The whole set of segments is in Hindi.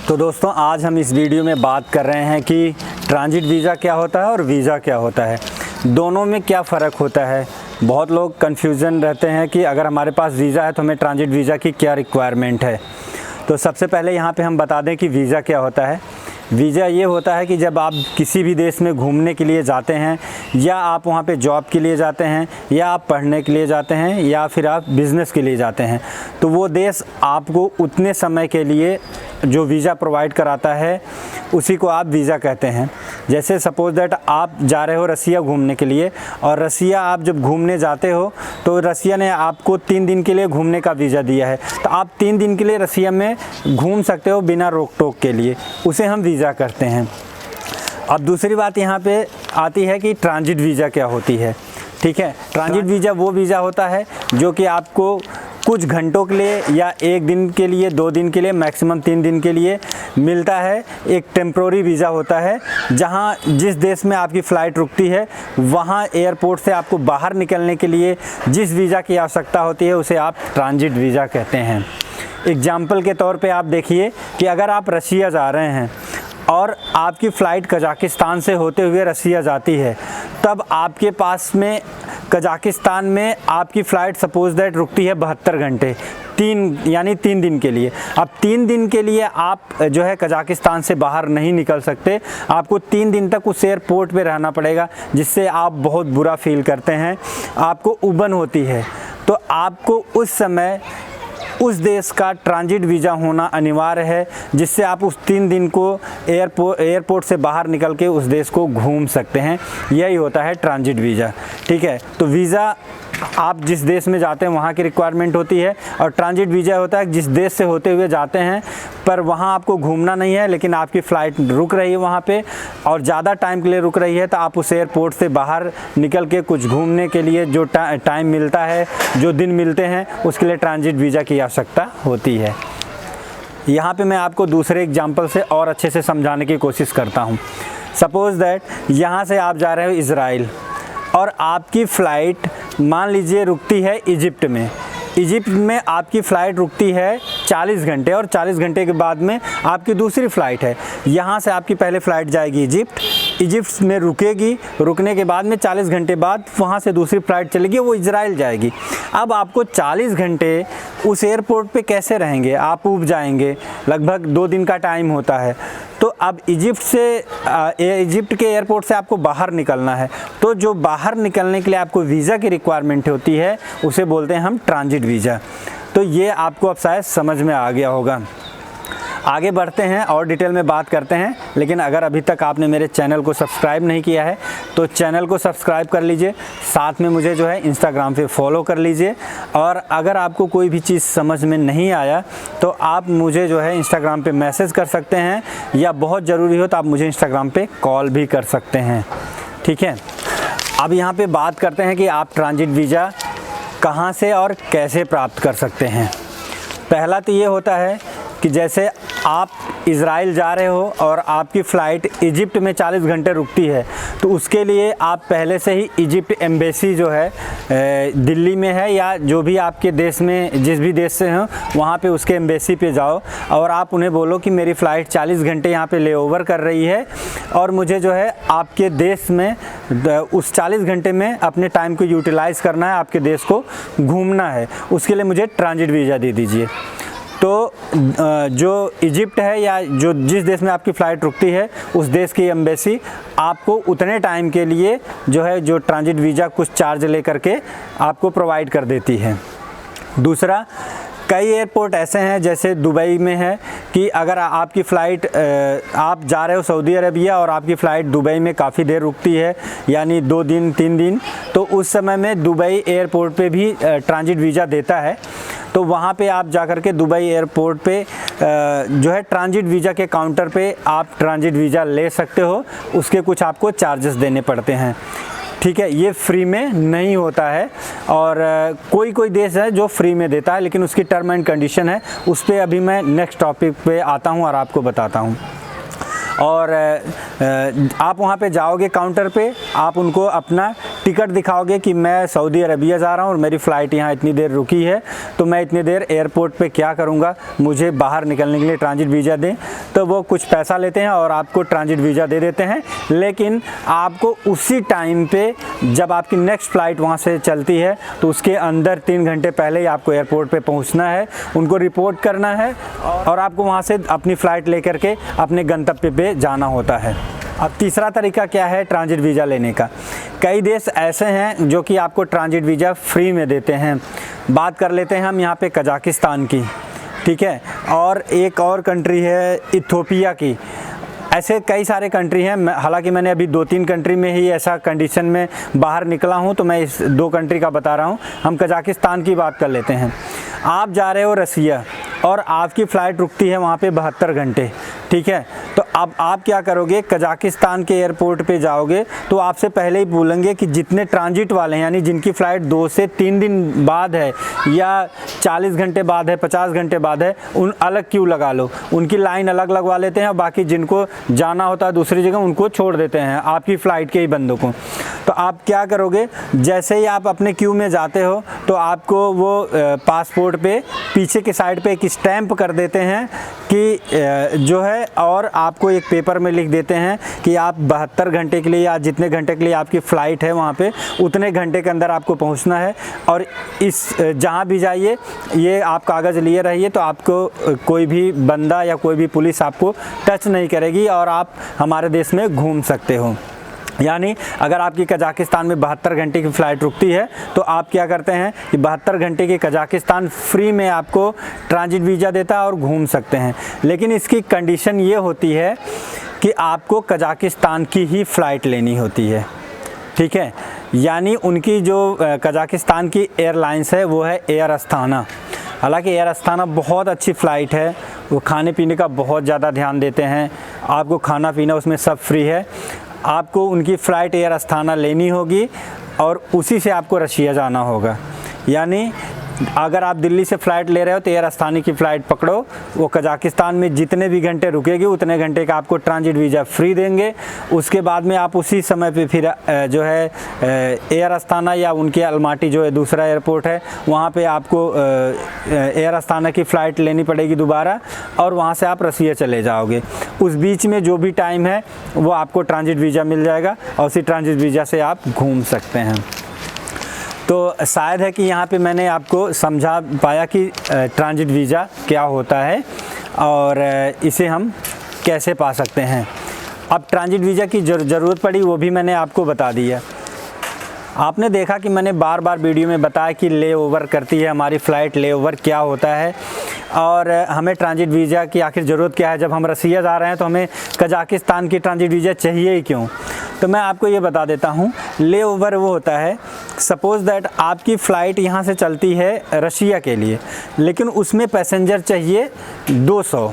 तो दोस्तों आज हम इस वीडियो में बात कर रहे हैं कि ट्रांजिट वीज़ा क्या होता है और वीज़ा क्या होता है, दोनों में क्या फ़र्क होता है। बहुत लोग कन्फ्यूज़न रहते हैं कि अगर हमारे पास वीज़ा है तो हमें ट्रांजिट वीज़ा की क्या रिक्वायरमेंट है। तो सबसे पहले यहाँ पे हम बता दें कि वीज़ा क्या होता है। वीज़ा ये होता है कि जब आप किसी भी देश में घूमने के लिए जाते हैं, या आप वहाँ पे जॉब के लिए जाते हैं, या आप पढ़ने के लिए जाते हैं, या फिर आप बिज़नेस के लिए जाते हैं, तो वो देश आपको उतने समय के लिए जो वीज़ा प्रोवाइड कराता है उसी को आप वीज़ा कहते हैं। जैसे सपोज़ दैट आप जा रहे हो रसिया घूमने के लिए, और रसिया आप जब घूमने जाते हो तो रसिया ने आपको 3 दिन के लिए घूमने का वीज़ा दिया है, तो आप 3 दिन के लिए रसिया में घूम सकते हो बिना रोक टोक के लिए, उसे हम वीज़ा करते हैं। अब दूसरी बात यहाँ पे आती है कि ट्रांजिट वीज़ा क्या होती है। ठीक है, ट्रांजिट वीज़ा वो वीज़ा होता है जो कि आपको कुछ घंटों के लिए या 1 दिन के लिए, 2 दिन के लिए, मैक्सिमम 3 दिन के लिए मिलता है। एक टेम्प्रोरी वीज़ा होता है जहां जिस देश में आपकी फ़्लाइट रुकती है वहां एयरपोर्ट से आपको बाहर निकलने के लिए जिस वीज़ा की आवश्यकता होती है उसे आप ट्रांजिट वीज़ा कहते हैं। एग्जाम्पल के तौर पे आप देखिए कि अगर आप रसिया जा रहे हैं और आपकी फ़्लाइट कजाकिस्तान से होते हुए रसिया जाती है, तब आपके पास में कजाकिस्तान में आपकी फ़्लाइट सपोज़ दैट रुकती है 72 घंटे, 3 दिन के लिए। अब 3 दिन के लिए आप जो है कजाकिस्तान से बाहर नहीं निकल सकते, आपको 3 दिन तक उस एयरपोर्ट पे रहना पड़ेगा, जिससे आप बहुत बुरा फील करते हैं, आपको उबन होती है। तो आपको उस समय उस देश का ट्रांजिट वीज़ा होना अनिवार्य है, जिससे आप उस 3 दिन को एयरपोर्ट से बाहर निकल के उस देश को घूम सकते हैं। यही होता है ट्रांजिट वीज़ा। ठीक है, तो वीज़ा आप जिस देश में जाते हैं वहाँ की रिक्वायरमेंट होती है, और ट्रांजिट वीज़ा होता है जिस देश से होते हुए जाते हैं पर वहाँ आपको घूमना नहीं है, लेकिन आपकी फ़्लाइट रुक रही है वहाँ पे और ज़्यादा टाइम के लिए रुक रही है, तो आप उस एयरपोर्ट से बाहर निकल के कुछ घूमने के लिए जो टाइम मिलता है, जो दिन मिलते हैं, उसके लिए ट्रांजिट वीज़ा की आवश्यकता होती है। यहाँ पे मैं आपको दूसरे एग्जांपल से और अच्छे से समझाने की कोशिश करता हूँ। सपोज़ दैट यहाँ से आप जा रहे हो इज़राइल और आपकी फ़्लाइट मान लीजिए रुकती है इजिप्ट में। इजिप्ट में आपकी फ़्लाइट रुकती है 40 घंटे, और 40 घंटे के बाद में आपकी दूसरी फ़्लाइट है। यहाँ से आपकी पहले फ़्लाइट जाएगी इजिप्ट में रुकेगी, रुकने के बाद में 40 घंटे बाद वहाँ से दूसरी फ़्लाइट चलेगी, वो इज़राइल जाएगी। अब आपको 40 घंटे उस एयरपोर्ट पे कैसे रहेंगे, आप ऊब जाएंगे, लगभग 2 दिन का टाइम होता है। तो अब इजिप्ट के एयरपोर्ट से आपको बाहर निकलना है, तो जो बाहर निकलने के लिए आपको वीज़ा की रिक्वायरमेंट होती है उसे बोलते हैं हम ट्रांजिट वीज़ा। तो ये आपको अब शायद समझ में आ गया होगा। आगे बढ़ते हैं और डिटेल में बात करते हैं, लेकिन अगर अभी तक आपने मेरे चैनल को सब्सक्राइब नहीं किया है तो चैनल को सब्सक्राइब कर लीजिए, साथ में मुझे जो है इंस्टाग्राम पे फॉलो कर लीजिए। और अगर आपको कोई भी चीज़ समझ में नहीं आया तो आप मुझे जो है इंस्टाग्राम पे मैसेज कर सकते हैं, या बहुत ज़रूरी हो तो आप मुझे इंस्टाग्राम पे कॉल भी कर सकते हैं। ठीक है, अब यहाँ पे बात करते हैं कि आप ट्रांजिट वीज़ा कहाँ से और कैसे प्राप्त कर सकते हैं। पहला तो ये होता है कि जैसे आप इज़राइल जा रहे हो और आपकी फ़्लाइट इजिप्ट में 40 घंटे रुकती है, तो उसके लिए आप पहले से ही इजिप्ट एम्बेसी जो है दिल्ली में है, या जो भी आपके देश में जिस भी देश से हो वहाँ पे उसके एम्बेसी पे जाओ और आप उन्हें बोलो कि मेरी फ़्लाइट 40 घंटे यहाँ पे लेओवर कर रही है और मुझे जो है आपके देश में उस 40 घंटे में अपने टाइम को यूटिलाइज़ करना है, आपके देश को घूमना है, उसके लिए मुझे ट्रांजिट वीज़ा दे दीजिए। तो जो इजिप्ट है या जो जिस देश में आपकी फ़्लाइट रुकती है उस देश की एम्बेसी आपको उतने टाइम के लिए जो है जो ट्रांजिट वीज़ा कुछ चार्ज लेकर के आपको प्रोवाइड कर देती है। दूसरा, कई एयरपोर्ट ऐसे हैं जैसे दुबई में है कि अगर आपकी फ़्लाइट आप जा रहे हो सऊदी अरबिया और आपकी फ़्लाइट दुबई में काफ़ी देर रुकती है, यानी 2 दिन 3 दिन, तो उस समय में दुबई एयरपोर्ट पे भी ट्रांजिट वीज़ा देता है। तो वहाँ पे आप जा कर के दुबई एयरपोर्ट पे जो है ट्रांजिट वीज़ा के काउंटर पे आप ट्रांजिट वीज़ा ले सकते हो, उसके कुछ आपको चार्जेस देने पड़ते हैं। ठीक है, ये फ्री में नहीं होता है, और कोई कोई देश है जो फ्री में देता है, लेकिन उसकी टर्म एंड कंडीशन है, उस पर अभी मैं नेक्स्ट टॉपिक पे आता हूँ और आपको बताता हूँ। और आप वहाँ पे जाओगे काउंटर पे, आप उनको अपना टिकट दिखाओगे कि मैं सऊदी अरबिया जा रहा हूँ और मेरी फ़्लाइट यहाँ इतनी देर रुकी है, तो मैं इतनी देर एयरपोर्ट पे क्या करूँगा, मुझे बाहर निकलने के लिए ट्रांजिट वीज़ा दें। तो वो कुछ पैसा लेते हैं और आपको ट्रांजिट वीज़ा दे देते हैं। लेकिन आपको उसी टाइम पे जब आपकी नेक्स्ट फ़्लाइट वहाँ से चलती है तो उसके अंदर 3 घंटे पहले ही आपको एयरपोर्ट पे पहुँचना है, उनको रिपोर्ट करना है और आपको वहाँ से अपनी फ़्लाइट लेकर के अपने गंतव्य पे जाना होता है। अब तीसरा तरीका क्या है ट्रांजिट वीज़ा लेने का। कई देश ऐसे हैं जो कि आपको ट्रांजिट वीज़ा फ्री में देते हैं। बात कर लेते हैं हम यहाँ पे कजाकिस्तान की, ठीक है, और एक और कंट्री है इथियोपिया की। ऐसे कई सारे कंट्री हैं। हालांकि मैंने अभी 2-3 कंट्री में ही ऐसा कंडीशन में बाहर निकला हूं, तो मैं इस 2 कंट्री का बता रहा हूं। हम कजाकिस्तान की बात कर लेते हैं। आप जा रहे हो रसिया और आपकी फ़्लाइट रुकती है वहाँ पे 72 घंटे, ठीक है। तो अब आप क्या करोगे, कजाकिस्तान के एयरपोर्ट पे जाओगे तो आपसे पहले ही बोलेंगे कि जितने ट्रांजिट वाले हैं, यानी जिनकी फ़्लाइट 2 से 3 दिन बाद है या 40 घंटे बाद है, 50 घंटे बाद है, उन अलग क्यू लगा लो। उनकी लाइन अलग लगवा लेते हैं और बाकी जिनको जाना होता है दूसरी जगह उनको छोड़ देते हैं, आपकी फ़्लाइट के ही बंदों को। तो आप क्या करोगे, जैसे ही आप अपने क्यू में जाते हो तो आपको वो पासपोर्ट पे पीछे के साइड पे एक स्टैंप कर देते हैं कि जो है, और आपको एक पेपर में लिख देते हैं कि आप 72 घंटे के लिए या जितने घंटे के लिए आपकी फ़्लाइट है वहाँ पे उतने घंटे के अंदर आपको पहुँचना है। और इस जहाँ भी जाइए ये आप कागज़ लिए रहिए, तो आपको कोई भी बंदा या कोई भी पुलिस आपको टच नहीं करेगी और आप हमारे देश में घूम सकते हो। यानी अगर आपकी कजाकिस्तान में 72 घंटे की फ़्लाइट रुकती है तो आप क्या करते हैं कि 72 घंटे की कजाकिस्तान फ्री में आपको ट्रांजिट वीज़ा देता है और घूम सकते हैं। लेकिन इसकी कंडीशन ये होती है कि आपको कजाकिस्तान की ही फ़्लाइट लेनी होती है, ठीक है। यानी उनकी जो कजाकिस्तान की एयरलाइंस है वो है एयर अस्थाना। हालांकि एयर अस्थाना बहुत अच्छी फ़्लाइट है, वो खाने पीने का बहुत ज़्यादा ध्यान देते हैं, आपको खाना पीना उसमें सब फ्री है। आपको उनकी फ़्लाइट एयर अस्थाना लेनी होगी और उसी से आपको रशिया जाना होगा। यानी अगर आप दिल्ली से फ़्लाइट ले रहे हो तो एयर अस्थाना की फ़्लाइट पकड़ो, वो कजाकिस्तान में जितने भी घंटे रुकेगी उतने घंटे का आपको ट्रांजिट वीज़ा फ्री देंगे। उसके बाद में आप उसी समय पे फिर जो है एयर अस्थाना या उनके अलमाटी जो है दूसरा एयरपोर्ट है वहाँ पे आपको एयर अस्थाना की फ़्लाइट लेनी पड़ेगी दोबारा और वहाँ से आप रसिया चले जाओगे। उस बीच में जो भी टाइम है वो आपको ट्रांजिट वीज़ा मिल जाएगा और उसी ट्रांजिट वीज़ा से आप घूम सकते हैं। तो शायद है कि यहाँ पे मैंने आपको समझा पाया कि ट्रांजिट वीज़ा क्या होता है और इसे हम कैसे पा सकते हैं। अब ट्रांजिट वीज़ा की ज़रूरत पड़ी वो भी मैंने आपको बता दिया। आपने देखा कि मैंने बार बार वीडियो में बताया कि ले ओवर करती है हमारी फ़्लाइट, ले ओवर क्या होता है और हमें ट्रांजिट वीज़ा की आखिर ज़रूरत क्या है। जब हम रसिया जा रहे हैं तो हमें कजाकिस्तान की ट्रांजिट वीज़ा चाहिए ही क्यों। तो मैं आपको ये बता देता हूँ, ले ओवर वो होता है, सपोज़ दैट आपकी फ़्लाइट यहाँ से चलती है रशिया के लिए, लेकिन उसमें पैसेंजर चाहिए 200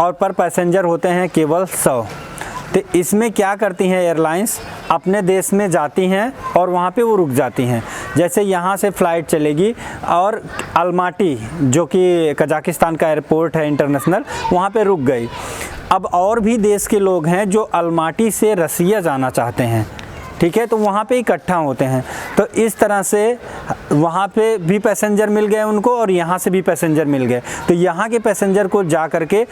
और पर पैसेंजर होते हैं केवल 100। तो इसमें क्या करती हैं एयरलाइंस, अपने देश में जाती हैं और वहाँ पे वो रुक जाती हैं। जैसे यहाँ से फ़्लाइट चलेगी और अलमाटी जो कि कजाकिस्तान का एयरपोर्ट है इंटरनेशनल, वहाँ पे रुक गई। अब और भी देश के लोग हैं जो अलमाटी से रसिया जाना चाहते हैं, ठीक है, तो वहाँ पे इकट्ठा होते हैं। तो इस तरह से वहाँ पे भी पैसेंजर मिल गए उनको और यहाँ से भी पैसेंजर मिल गए। तो यहाँ के पैसेंजर को जा कर के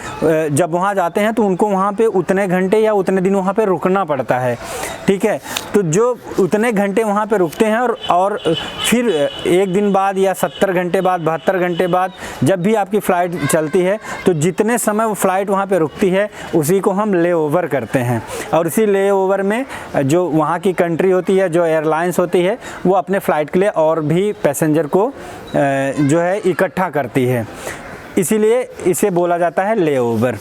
जब वहाँ जाते हैं तो उनको वहाँ पे उतने घंटे या उतने दिन वहाँ पे रुकना पड़ता है, ठीक है। तो जो उतने घंटे वहाँ पे रुकते हैं और फिर एक दिन बाद या 70 घंटे बाद, 72 घंटे बाद जब भी आपकी फ़्लाइट चलती है तो जितने समय वो फ़्लाइट वहाँ पे रुकती है उसी को हम ले ओवर करते हैं। और इसी ले ओवर में जो वहाँ की कंट्री होती है, जो एयरलाइंस होती है, वो अपने फ़्लाइट के लिए और भी पैसेंजर को जो है इकट्ठा करती है, इसीलिए इसे बोला जाता है ले ओवर।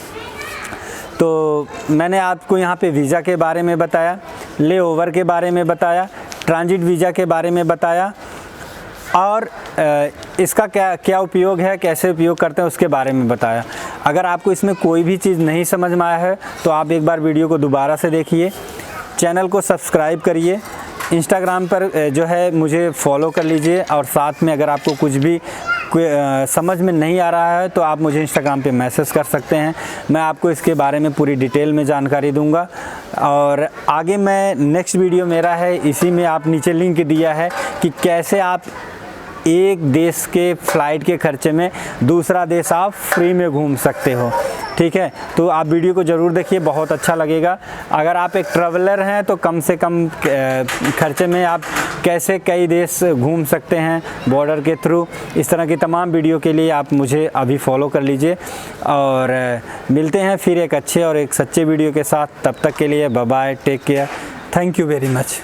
तो मैंने आपको यहाँ पे वीज़ा के बारे में बताया, ले ओवर के बारे में बताया, ट्रांजिट वीज़ा के बारे में बताया और इसका क्या उपयोग है, कैसे उपयोग करते हैं उसके बारे में बताया। अगर आपको इसमें कोई भी चीज़ नहीं समझ में आया है तो आप एक बार वीडियो को दोबारा से देखिए, चैनल को सब्सक्राइब करिए, इंस्टाग्राम पर जो है मुझे फॉलो कर लीजिए और साथ में अगर आपको कुछ भी समझ में नहीं आ रहा है तो आप मुझे इंस्टाग्राम पे मैसेज कर सकते हैं, मैं आपको इसके बारे में पूरी डिटेल में जानकारी दूंगा। और आगे मैं नेक्स्ट वीडियो मेरा है, इसी में आप नीचे लिंक दिया है कि कैसे आप एक देश के फ़्लाइट के खर्चे में दूसरा देश आप फ्री में घूम सकते हो, ठीक है। तो आप वीडियो को ज़रूर देखिए, बहुत अच्छा लगेगा। अगर आप एक ट्रैवलर हैं तो कम से कम खर्चे में आप कैसे कई देश घूम सकते हैं बॉर्डर के थ्रू, इस तरह की तमाम वीडियो के लिए आप मुझे अभी फॉलो कर लीजिए। और मिलते हैं फिर एक अच्छे और एक सच्चे वीडियो के साथ। तब तक के लिए bye bye, take care, thank you very much.